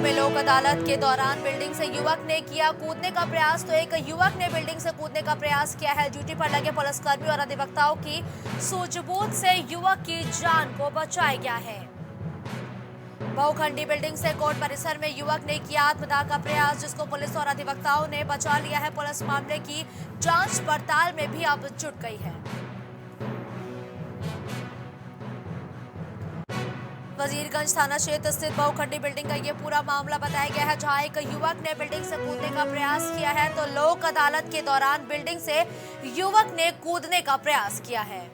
में लोक अदालत के दौरान बिल्डिंग से युवक ने किया कूदने का प्रयास। तो एक युवक ने बिल्डिंग से कूदने का प्रयास किया है। ड्यूटी पर लगे पुलिसकर्मी और अधिवक्ताओं की सूझबूझ से युवक की जान को बचाया गया है। बहुखंडी बिल्डिंग से कोर्ट परिसर में युवक ने किया आत्मदाह का प्रयास, जिसको पुलिस और अधिवक्ताओं ने बचा लिया है। पुलिस मामले की जांच पड़ताल में भी अब जुट गई है। वजीरगंज थाना क्षेत्र स्थित बहुखंडी बिल्डिंग का ये पूरा मामला बताया गया है, जहां एक युवक ने बिल्डिंग से कूदने का प्रयास किया है। तो लोक अदालत के दौरान बिल्डिंग से युवक ने कूदने का प्रयास किया है।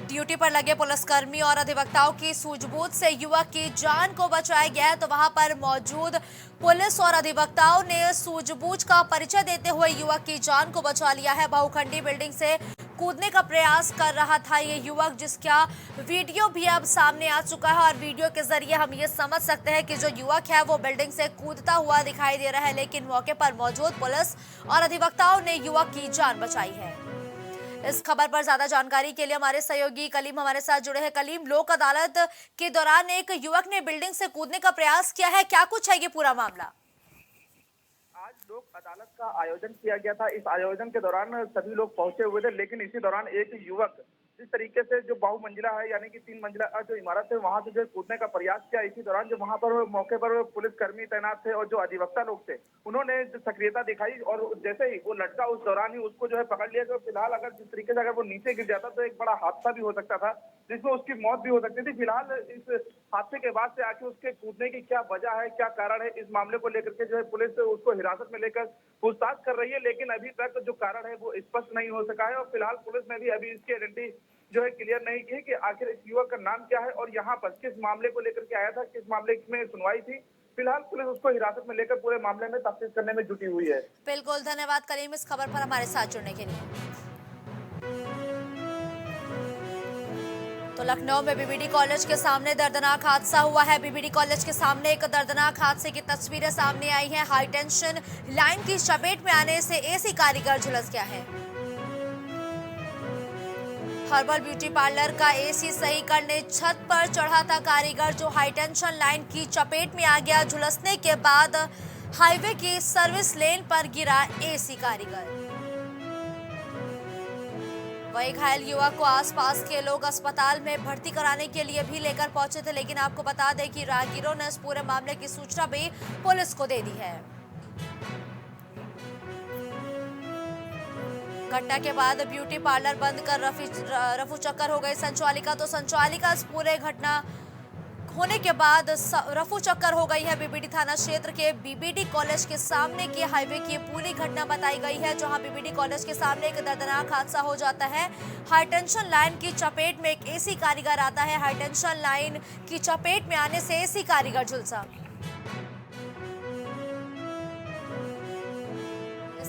ड्यूटी पर लगे पुलिसकर्मी और अधिवक्ताओं की सूझबूझ से युवक की जान को बचाया गया है। तो वहां पर मौजूद पुलिस और अधिवक्ताओं ने सूझबूझ का परिचय देते हुए युवक की जान को बचा लिया है। बहुखंडी बिल्डिंग से कूदने का प्रयास कर रहा था ये युवक, जिसका वीडियो भी अब सामने आ चुका है और वीडियो के जरिए हम ये समझ सकते हैं कि जो युवक है वो बिल्डिंग से कूदता हुआ दिखाई दे रहा है, लेकिन मौके पर मौजूद पुलिस और अधिवक्ताओं ने युवक की जान बचाई है। इस खबर पर ज्यादा जानकारी के लिए हमारे सहयोगी कलीम हमारे साथ जुड़े हैं। कलीम, लोक अदालत के दौरान एक युवक ने बिल्डिंग से कूदने का प्रयास किया है, क्या कुछ है ये पूरा मामला? आज लोक अदालत का आयोजन किया गया था। इस आयोजन के दौरान सभी लोग पहुंचे हुए थे, लेकिन इसी दौरान एक युवक जिस तरीके से जो बहुमंजिला है यानी कि 3 मंजिला जो इमारत है वहां से जो कूदने का प्रयास किया, इसी दौरान जो वहां पर मौके पर पुलिसकर्मी तैनात थे और जो अधिवक्ता लोग थे उन्होंने जो सक्रियता दिखाई और जैसे ही वो लटका उस दौरान ही उसको जो है पकड़ लिया। तो फिलहाल अगर जिस तरीके से अगर वो नीचे गिर जाता तो एक बड़ा हादसा भी हो सकता था, जिसमें उसकी मौत भी हो सकती थी। फिलहाल इस हादसे के बाद से आखिर उसके कूदने की क्या वजह है, क्या कारण है, इस मामले को लेकर के जो है पुलिस उसको हिरासत में लेकर पूछताछ कर रही है, लेकिन अभी तक जो कारण है वो स्पष्ट नहीं हो सका है। और फिलहाल पुलिस ने भी अभी इसकी आइडेंटिटी जो है क्लियर नहीं की कि आखिर इस युवक का नाम क्या है और यहाँ पर किस मामले को लेकर के आया था, किस मामले में सुनवाई थी। फिलहाल पुलिस उसको हिरासत में लेकर पूरे मामले में तफ्तीश करने में जुटी हुई है। बिल्कुल, धन्यवाद कलीम इस खबर पर हमारे साथ जुड़ने के लिए। तो लखनऊ में बीबीडी कॉलेज के सामने दर्दनाक हादसा हुआ है। बीबीडी कॉलेज के सामने एक दर्दनाक हादसे की तस्वीरें सामने आई हैं। हाई टेंशन लाइन की चपेट में आने से एसी कारीगर झुलस गया है। हर्बल ब्यूटी पार्लर का एसी सही करने छत पर चढ़ा था कारीगर, जो हाई टेंशन लाइन की चपेट में आ गया। झुलसने के बाद हाईवे की सर्विस लेन पर गिरा एसी कारीगर। वही घायल युवक को आसपास के लोग अस्पताल में भर्ती कराने के लिए भी लेकर पहुंचे थे, लेकिन आपको बता दें कि राहगीरों ने इस पूरे मामले की सूचना भी पुलिस को दे दी है। घटना के बाद ब्यूटी पार्लर बंद कर रफू चक्कर हो गई संचालिका। तो संचालिका इस पूरे घटना होने के बाद रफू चक्कर हो गई है। बीबीडी थाना क्षेत्र के बीबीडी कॉलेज के सामने की हाईवे की पूरी घटना बताई गई है, जहां बीबीडी कॉलेज के सामने एक दर्दनाक हादसा हो जाता है। हाई टेंशन लाइन की चपेट में एक एसी कारीगर आता है। हाई टेंशन लाइन की चपेट में आने से एसी कारीगर झुलसा।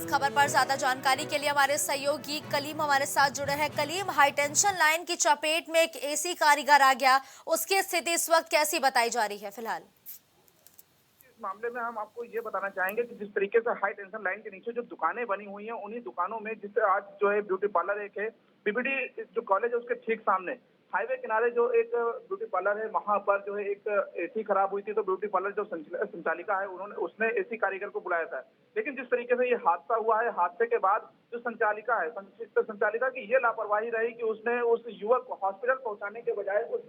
खबर पर ज्यादा जानकारी के लिए हमारे सहयोगी कलीम हमारे साथ जुड़े हैं। कलीम, हाई टेंशन लाइन की चपेट में एक एसी कारीगर आ गया, उसकी स्थिति इस वक्त कैसी बताई जा रही है फिलहाल? इस मामले में हम आपको ये बताना चाहेंगे कि जिस तरीके से हाई टेंशन लाइन के नीचे जो दुकानें बनी हुई हैं, उन्हीं दुकानों में जिससे आज जो है ब्यूटी पार्लर एक है, बीबीडी जो कॉलेज है उसके ठीक सामने हाईवे किनारे जो एक ब्यूटी पार्लर है, वहां पर जो है एक एसी खराब हुई थी। तो ब्यूटी पार्लर जो संचालिका है उसने एसी कारीगर को बुलाया था, लेकिन जिस तरीके से ये हादसा हुआ है, हादसे के बाद जो संचालिका है, संचालिका की ये लापरवाही रही कि उसने उस युवक को हॉस्पिटल पहुंचाने के बजाय उस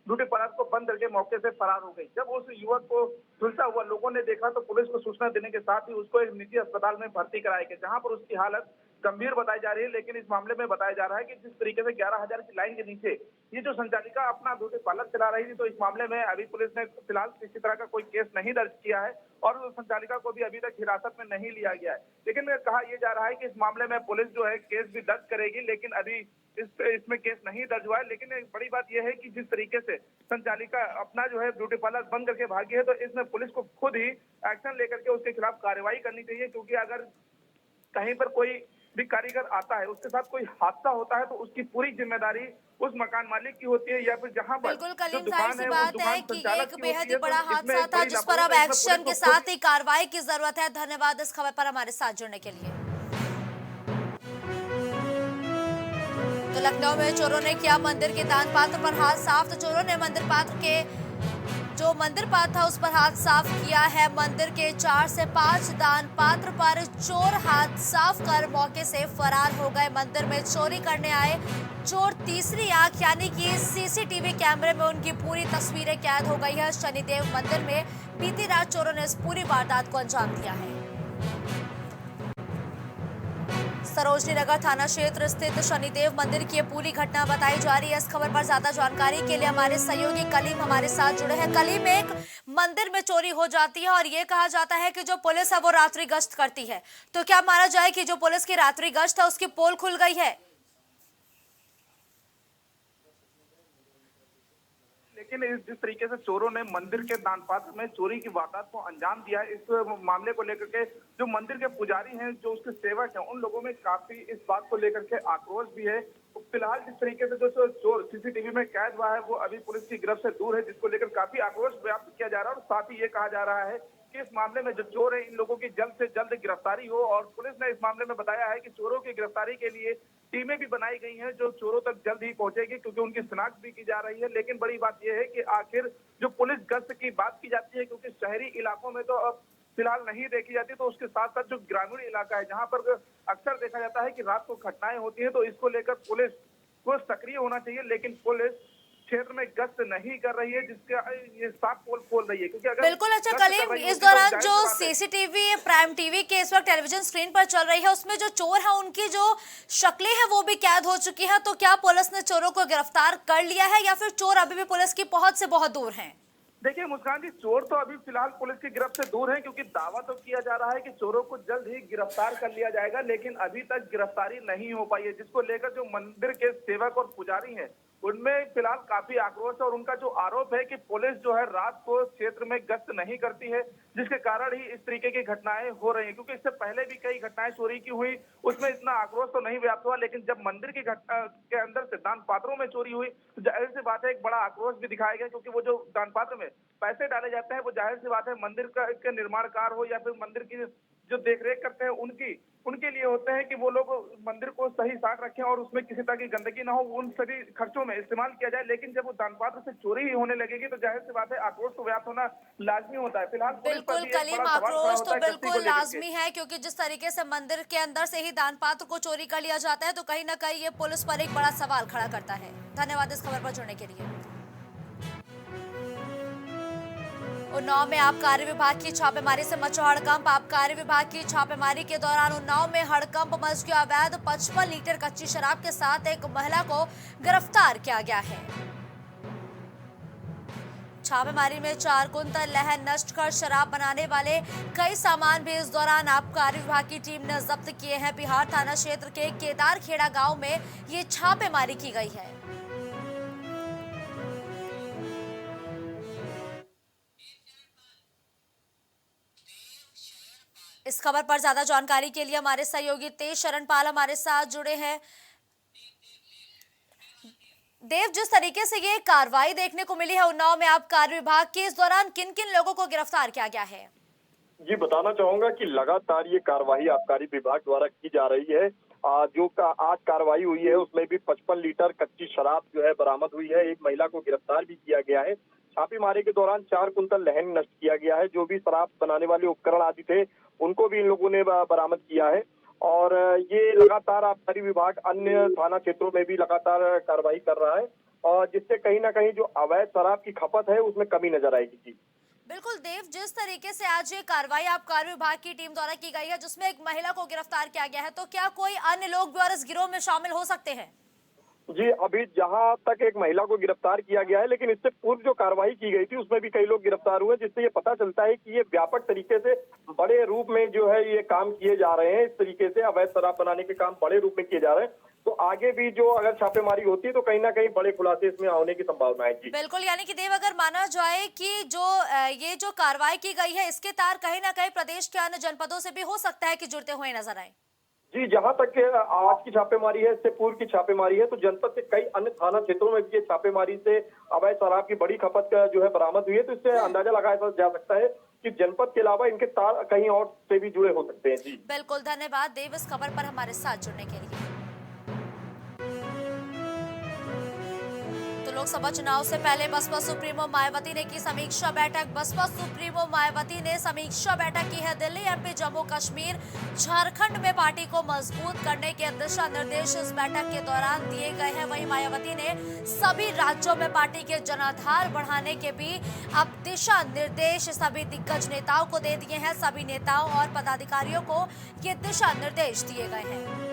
ब्यूटी पार्लर को बंद करके मौके से फरार हो गई। जब उस युवक को झुलसा हुआ लोगों ने देखा तो पुलिस को सूचना देने के साथ ही उसको एक निजी अस्पताल में भर्ती कराया गया, जहां पर उसकी हालत गंभीर बताई जा रही है। लेकिन इस मामले में बताया जा रहा है कि जिस तरीके से 11,000 की लाइन के नीचे ये जो संचालिका अपना ब्यूटी पार्लर चला रही थी, तो इस मामले में अभी पुलिस ने फिलहाल किसी तरह का कोई केस नहीं दर्ज किया है और संचालिका को भी अभी तक हिरासत में नहीं लिया गया है। लेकिन कहा यह जा रहा है कि इस मामले में पुलिस जो है केस भी दर्ज करेगी, लेकिन अभी इसमें केस नहीं दर्ज हुआ है। लेकिन एक बड़ी बात यह है कि जिस तरीके से संचालिका अपना जो है ब्यूटी पार्लर बंद करके भागी है, तो इसमें पुलिस को खुद ही एक्शन लेकर के उसके खिलाफ कार्रवाई करनी चाहिए, क्योंकि अगर कहीं पर कोई भी कारीगर आता है, उसके साथ कोई हादसा होता है, तो उसकी पूरी जिम्मेदारी उस मकान मालिक की होती है या फिर जहां पर बिल्कुल कलीम, जाहिर सी बात है कि एक बेहद ही बड़ा हादसा था जिस पर अब एक्शन के साथ ही कार्रवाई की जरूरत है। धन्यवाद इस खबर पर हमारे साथ जुड़ने के लिए। तो लखनऊ में चोरों ने किया मंदिर के दान पात्र पर हाथ साफ। तो चोरों ने मंदिर पात्र के जो मंदिर पात्र था उस पर हाथ साफ किया है। मंदिर के 4 से 5 दान पात्र पर चोर हाथ साफ कर मौके से फरार हो गए। मंदिर में चोरी करने आए चोर तीसरी आंख यानी कि सीसीटीवी कैमरे में उनकी पूरी तस्वीरें कैद हो गई है। शनिदेव मंदिर में बीती रात चोरों ने इस पूरी वारदात को अंजाम दिया है। सरोजनी नगर थाना क्षेत्र स्थित शनिदेव मंदिर की पूरी घटना बताई जा रही है। इस खबर पर ज्यादा जानकारी के लिए हमारे सहयोगी कलीम हमारे साथ जुड़े हैं। कलीम, एक मंदिर में चोरी हो जाती है और ये कहा जाता है कि जो पुलिस है वो रात्रि गश्त करती है, तो क्या माना जाए कि जो पुलिस की रात्रि गश्त है उसकी पोल खुल गई है? लेकिन जिस तरीके से चोरों ने मंदिर के दान पात्र में चोरी की वारदात को अंजाम दिया है, इस मामले को लेकर के जो मंदिर के पुजारी हैं, जो उसके सेवक हैं, उन लोगों में काफी इस बात को लेकर के आक्रोश भी है। तो फिलहाल जिस तरीके से जो चोर सीसीटीवी में कैद हुआ है वो अभी पुलिस की गिरफ्त से दूर है, जिसको लेकर काफी आक्रोश व्यक्त किया जा रहा है। और साथ ही ये कहा जा रहा है कि इस मामले में जो चोर है इन लोगों की जल्द से जल्द गिरफ्तारी हो। और पुलिस ने इस मामले में बताया है कि चोरों की गिरफ्तारी के लिए टीमें भी बनाई गई हैं जो चोरों तक जल्द ही पहुंचेगी, क्योंकि उनकी शिनाख्त भी की जा रही है। लेकिन बड़ी बात यह है कि आखिर जो पुलिस गश्त की बात की जाती है, क्योंकि शहरी इलाकों में तो अब फिलहाल नहीं देखी जाती, तो उसके साथ साथ जो ग्रामीण इलाका है जहां पर अक्सर देखा जाता है कि रात को घटनाएं होती हैं, तो इसको लेकर पुलिस को सक्रिय होना चाहिए। लेकिन पुलिस क्षेत्र में गश्त नहीं कर रही है, जिसका ये साफ पोल खोल रही है। क्योंकि अगर बिल्कुल। अच्छा कलीम, इस दौरान जो सीसीटीवी प्राइम टीवी के इस वक्त टेलीविजन स्क्रीन पर चल रही है उसमें जो चोर है उनकी जो शक्लें हैं वो भी कैद हो चुकी हैं, तो क्या पुलिस ने चोरों को गिरफ्तार कर लिया है या फिर चोर अभी भी पुलिस की पहुंच से बहुत दूर हैं? देखिए मुस्कान जी, चोर तो अभी फिलहाल पुलिस की गिरफ्त से दूर है, क्योंकि दावा तो किया जा रहा है कि चोरों को जल्द ही गिरफ्तार कर लिया जाएगा, लेकिन अभी तक गिरफ्तारी नहीं हो पाई है, जिसको लेकर जो मंदिर के सेवक और पुजारी हैं उनमें फिलहाल काफी आक्रोश है। और उनका जो आरोप है कि पुलिस जो है रात को क्षेत्र में गश्त नहीं करती है, जिसके कारण ही इस तरीके की घटनाएं हो रही हैं। क्योंकि इससे पहले भी कई घटनाएं चोरी की हुई, उसमें इतना आक्रोश तो नहीं व्याप्त हुआ, लेकिन जब मंदिर की घटना के अंदर से दान पात्रों में चोरी हुई तो जाहिर सी बात है एक बड़ा आक्रोश भी दिखाया गया। क्योंकि वो जो दान पात्र में पैसे डाले जाते हैं वो जाहिर सी बात है मंदिर के निर्माणकार हो या फिर मंदिर की जो देखरेख करते हैं उनके लिए होते हैं कि वो लोग मंदिर को सही साफ रखें और उसमें किसी तरह की गंदगी ना हो, उन सभी खर्चों में इस्तेमाल किया जाए। लेकिन जब वो दान पात्र से चोरी ही होने लगेगी तो जाहिर सी बात है आक्रोश तो व्याप्त होना लाजमी होता है। फिलहाल बिल्कुल कलीम, आक्रोश तो बिल्कुल लाजमी है, क्योंकि जिस तरीके से मंदिर के अंदर से ही दान पात्र को चोरी कर लिया जाता है तो कहीं ना कहीं ये पुलिस पर एक बड़ा सवाल खड़ा करता है। धन्यवाद इस खबर पर जुड़ने के लिए। उन्नाव में आबकारी विभाग की छापेमारी से मचा हड़कंप। आबकारी विभाग की छापेमारी के दौरान उन्नाव में हड़कंप मच गया। अवैध 55 लीटर कच्ची शराब के साथ एक महिला को गिरफ्तार किया गया है। छापेमारी में 4 कुंतल लहन नष्ट कर शराब बनाने वाले कई सामान भी इस दौरान आबकारी विभाग की टीम ने जब्त किए हैं। बिहार थाना क्षेत्र के केदारखेड़ा गांव में ये छापेमारी की गई है। इस खबर पर ज्यादा जानकारी के लिए हमारे सहयोगी तेज शरणपाल हमारे साथ जुड़े हैं। देव, जिस तरीके से ये कार्रवाई देखने को मिली है उन्नाव में आबकारी विभाग की, इस दौरान किन किन लोगों को गिरफ्तार किया गया है? जी बताना चाहूंगा कि लगातार ये कार्रवाई आबकारी विभाग द्वारा की जा रही है। आज कार्रवाई हुई है उसमें भी 55 लीटर कच्ची शराब जो है बरामद हुई है। एक महिला को गिरफ्तार भी किया गया है। छापेमारी के दौरान 4 कुंतल लहन नष्ट किया गया है। जो भी शराब बनाने वाले उपकरण आदि थे उनको भी इन लोगों ने बरामद किया है। और ये लगातार आबकारी विभाग अन्य थाना क्षेत्रों में भी लगातार कार्रवाई कर रहा है, और जिससे कहीं ना कहीं जो अवैध शराब की खपत है उसमें कमी नजर आएगी। जी बिल्कुल देव, जिस तरीके से आज ये कार्रवाई आबकारी विभाग की टीम द्वारा की गई है जिसमें एक महिला को गिरफ्तार किया गया है, तो क्या कोई अन्य लोग भी और इस गिरोह में शामिल हो सकते हैं? जी अभी जहां तक एक महिला को गिरफ्तार किया गया है, लेकिन इससे पूर्व जो कार्रवाई की गई थी उसमें भी कई लोग गिरफ्तार हुए, जिससे ये पता चलता है कि ये व्यापक तरीके से बड़े रूप में जो है ये काम किए जा रहे हैं। इस तरीके से अवैध शराब बनाने के काम बड़े रूप में किए जा रहे हैं। तो आगे भी जो अगर छापेमारी होती है तो कहीं ना कहीं बड़े खुलासे इसमें होने की संभावना है। जी बिल्कुल, यानी कि देव अगर माना जाए कि ये जो कार्रवाई की गई है इसके तार कहीं ना कहीं प्रदेश के अन्य जनपदों से भी हो सकता है कि जुड़ते हुए नजर आए। जी जहां तक आज की छापेमारी है, इससे पूर्व की छापेमारी है, तो जनपद के कई अन्य थाना क्षेत्रों में भी ये छापेमारी से अवैध शराब की बड़ी खपत जो है बरामद हुई है। तो इससे अंदाजा लगाया जा सकता है कि जनपद के अलावा इनके तार कहीं और से भी जुड़े हो सकते हैं। जी बिल्कुल, धन्यवाद देव इस खबर पर हमारे साथ जुड़ने के लिए। तो लोकसभा चुनाव से पहले बसपा सुप्रीमो मायावती ने की समीक्षा बैठक। बसपा सुप्रीमो मायावती ने समीक्षा बैठक की है। दिल्ली, एमपी, जम्मू कश्मीर, झारखंड में पार्टी को मजबूत करने के दिशा निर्देश इस बैठक के दौरान दिए गए हैं। वहीं मायावती ने सभी राज्यों में पार्टी के जनाधार बढ़ाने के भी अब दिशा निर्देश सभी दिग्गज नेताओं को दे दिए हैं। सभी नेताओं और पदाधिकारियों को ये दिशा निर्देश दिए गए हैं।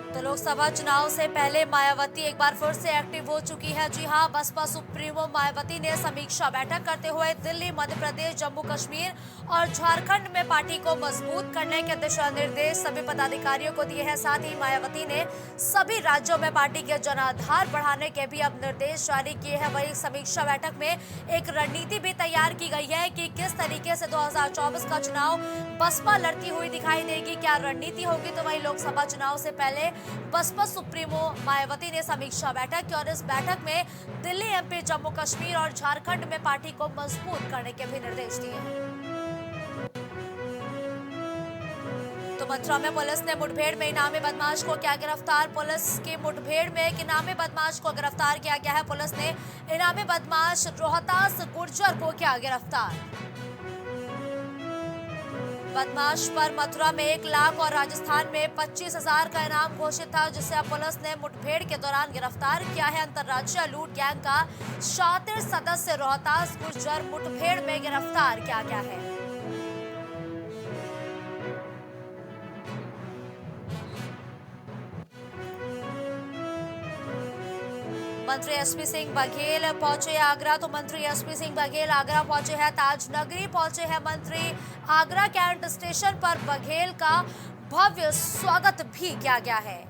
तो लोकसभा चुनाव से पहले मायावती एक बार फिर से एक्टिव हो चुकी है। जी हां, बसपा सुप्रीमो मायावती ने समीक्षा बैठक करते हुए दिल्ली, मध्य प्रदेश, जम्मू कश्मीर और झारखंड में पार्टी को मजबूत करने के दिशा निर्देश सभी पदाधिकारियों को दिए हैं। साथ ही मायावती ने सभी राज्यों में पार्टी के जनाधार बढ़ाने के भी अब निर्देश जारी किए हैं। वही समीक्षा बैठक में एक रणनीति भी तैयार की गई है कि किस तरीके से 2024 का चुनाव बसपा लड़ती हुई दिखाई देगी, क्या रणनीति होगी। तो वही लोकसभा चुनाव से पहले बसपा सुप्रीमो मायावती ने समीक्षा बैठक की और इस बैठक में दिल्ली, एमपी, जम्मू कश्मीर और झारखंड में पार्टी को मजबूत करने के भी निर्देश दिए हैं। तो मथुरा में पुलिस ने मुठभेड़ में इनामी बदमाश को किया गिरफ्तार। पुलिस की मुठभेड़ में एक इनामी बदमाश को गिरफ्तार किया गया है। पुलिस ने इनामी बदमाश रोहतास गुर्जर को किया गिरफ्तार। बदमाश पर मथुरा में 1 लाख और राजस्थान में 25,000 का इनाम घोषित था, जिसे अब पुलिस ने मुठभेड़ के दौरान गिरफ्तार किया है। अंतर्राज्यीय लूट गैंग का शातिर सदस्य रोहतास गुर्जर मुठभेड़ में गिरफ्तार किया गया है। मंत्री एसपी सिंह बघेल पहुंचे आगरा। तो मंत्री एसपी सिंह बघेल आगरा पहुंचे हैं। ताज नगरी पहुंचे हैं मंत्री। आगरा कैंट स्टेशन पर बघेल का भव्य स्वागत भी किया गया है।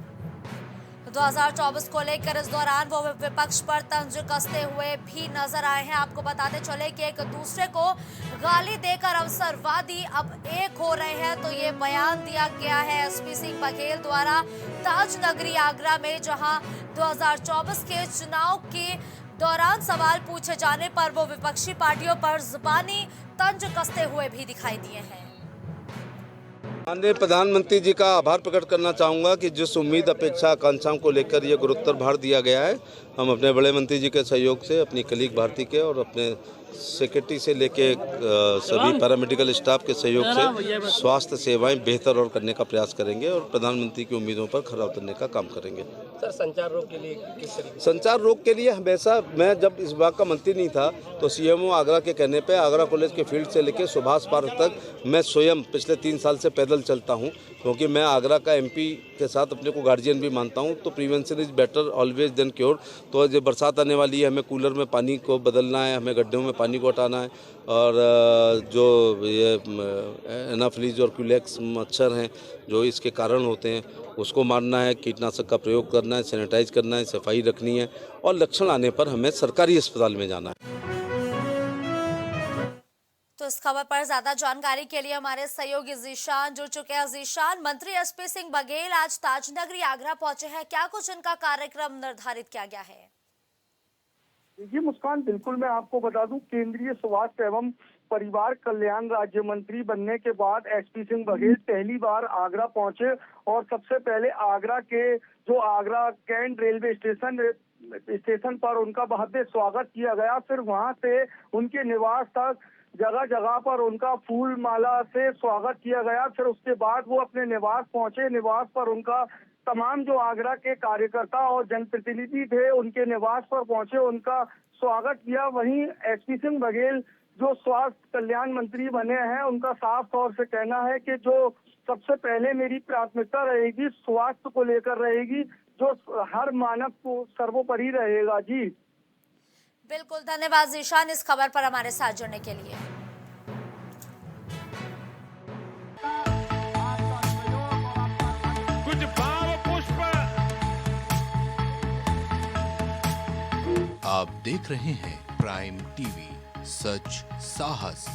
2024 को लेकर इस दौरान वो विपक्ष पर तंज कसते हुए भी नजर आए हैं। आपको बताते चले कि एक दूसरे को गाली देकर अवसरवादी अब एक हो रहे हैं। तो ये बयान दिया गया है एसपी सिंह बघेल द्वारा ताज नगरी आगरा में, जहां 2024 के चुनाव के दौरान सवाल पूछे जाने पर वो विपक्षी पार्टियों पर जुबानी तंज कसते हुए भी दिखाई दिए हैं। माननीय प्रधानमंत्री जी का आभार प्रकट करना चाहूँगा कि जिस उम्मीद, अपेक्षा, आकांक्षाओं को लेकर ये गुरुत्तर भार दिया गया है, हम अपने बड़े मंत्री जी के सहयोग से, अपनी कलीग भारती के और अपने सेक्रेटरी से लेके सभी पैरामेडिकल स्टाफ के सहयोग से स्वास्थ्य सेवाएं बेहतर और करने का प्रयास करेंगे और प्रधानमंत्री की उम्मीदों पर खरा उतरने का काम करेंगे। सर, संचार रोग के लिए किस तरीके? संचार रोग के लिए हमेशा, मैं जब इस विभाग का मंत्री नहीं था तो सीएमओ आगरा के कहने पे आगरा कॉलेज के फील्ड से लेकर सुभाष पार्क तक मैं स्वयं पिछले 3 साल से पैदल चलता हूँ, क्योंकि मैं आगरा का एमपी के साथ अपने को गार्जियन भी मानता हूँ। तो prevention is better always than cure. तो जब बरसात आने वाली है, हमें कूलर में पानी को बदलना है, हमें गड्ढों में पानी को हटाना है और जो ये एनाफ्लीज और क्यूलेक्स मच्छर हैं जो इसके कारण होते हैं उसको मारना है, कीटनाशक का प्रयोग करना है, सैनिटाइज करना है, सफाई रखनी है और लक्षण आने पर हमें सरकारी अस्पताल में जाना है। तो इस खबर पर ज्यादा जानकारी के लिए हमारे सहयोगी जीशान जुड़ चुके हैं। जीशान, मंत्री एसपी सिंह बघेल आज ताजनगरी आगरा पहुंचे हैं, क्या कुछ इनका कार्यक्रम निर्धारित किया गया है? जी मुस्कान, बिल्कुल मैं आपको बता दूं, केंद्रीय स्वास्थ्य एवं परिवार कल्याण राज्य मंत्री बनने के बाद एसपी सिंह बघेल पहली बार आगरा पहुंचे और सबसे पहले आगरा के जो आगरा कैंट रेलवे स्टेशन पर उनका भव्य स्वागत किया गया। फिर वहां से उनके निवास तक जगह जगह पर उनका फूल माला से स्वागत किया गया। फिर उसके बाद वो अपने निवास पहुंचे। निवास पर उनका तमाम जो आगरा के कार्यकर्ता और जनप्रतिनिधि थे उनके निवास पर पहुंचे, उनका स्वागत किया। वहीं एसपी सिंह बघेल जो स्वास्थ्य कल्याण मंत्री बने हैं, उनका साफ तौर से कहना है कि जो सबसे पहले मेरी प्राथमिकता रहेगी स्वास्थ्य को लेकर रहेगी, जो हर मानव को सर्वोपरि रहेगा। जी बिल्कुल, धन्यवाद जीशान इस खबर पर हमारे साथ जुड़ने के लिए। कुछ भाव पुष्प। आप देख रहे हैं प्राइम टीवी, सच साहस